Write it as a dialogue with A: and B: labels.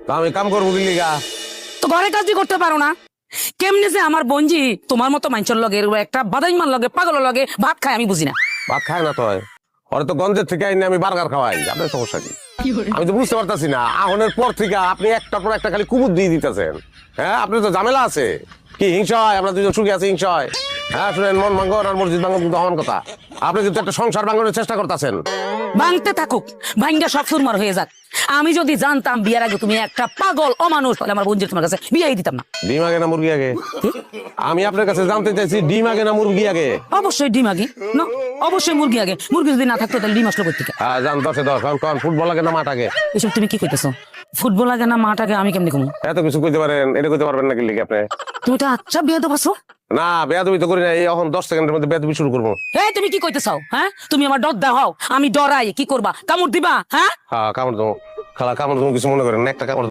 A: তা আমি কাম করবো কি লিগা?
B: তো ঘরে কাজই করতে পারো না? কেমনে যে আমার বঞ্জি তোমার মতো মানুষের লগে একটা বাদাইমান লগে পাগলের লগে ভাত খায় আমি বুঝি না।
A: ভাত খায় না তো ওরা তো গঞ্জের থেকে আইনে আমি বার্গার খাওয়াই, আপনার সমস্যা কি? আমি তো বুঝতে পারতাছি না, আহনের পর থেকে আপনি একটার পর একটা খালি কুমুদ দিয়ে দিতেছেন। হ্যাঁ, আপনি তো ঝামেলা আছে কি? হিংসা হয়? আমরা দুজন সুখী আছি, হিংসা হয়? হ্যাঁ শুনেন, মন ভাঙ্গন আর মসজিদ ভাঙ্গন কিন্তু হওয়ার কথা। আপনি কিন্তু একটা সংসার ভাঙ্গনের চেষ্টা করতেছেন।
B: ভাঙতে থাকুক, ভাঙ্গা সব সুরমার হয়ে যাক। আমি যদি জানতাম বিয়ের আগে তুমি একটা পাগল অমানুষ, তাহলে আমার বঞ্জি তোমার কাছে বিয়েই দিতাম না।
A: ডিম আগে না মুরগি আগে? আমি আপনার কাছে জানতে চাইছি ডিম আগে না মুরগি আগে?
B: অবশ্যই ডিম আগে না, অবশ্যই মুরগি আগে। মুরগি যদি না থাকতো তাহলে ডিম আসলো কোথা থেকে?
A: হ্যাঁ জান, 10-10 কন ফুটবল আগে না মাঠ আগে?
B: এসব তুমি কি কইতেছো? ফুটবল আগে না মাঠ আগে আমি কেমনি কমু?
A: এত কিছু কইতে পারেন, এটা কইতে পারবেন নাকি লিখে আপনি?
B: তুমি তো আচ্ছা বিয়ে তো পাচ্ছ
A: না, বেয়াদবি তো করি না, এই এখন 10 সেকেন্ডের মধ্যে বেয়াদবি শুরু করবো।
B: এই তুমি কি কইতে চাও? হ্যাঁ, তুমি আমার ডর দাও, আমি ডরাই, কি করবা? কামড় দিবা? হ্যাঁ,
A: হ্যাঁ কামড় দেবো, খালা কামড় দেবো, কিছু মনে করেন না, একটা কামড়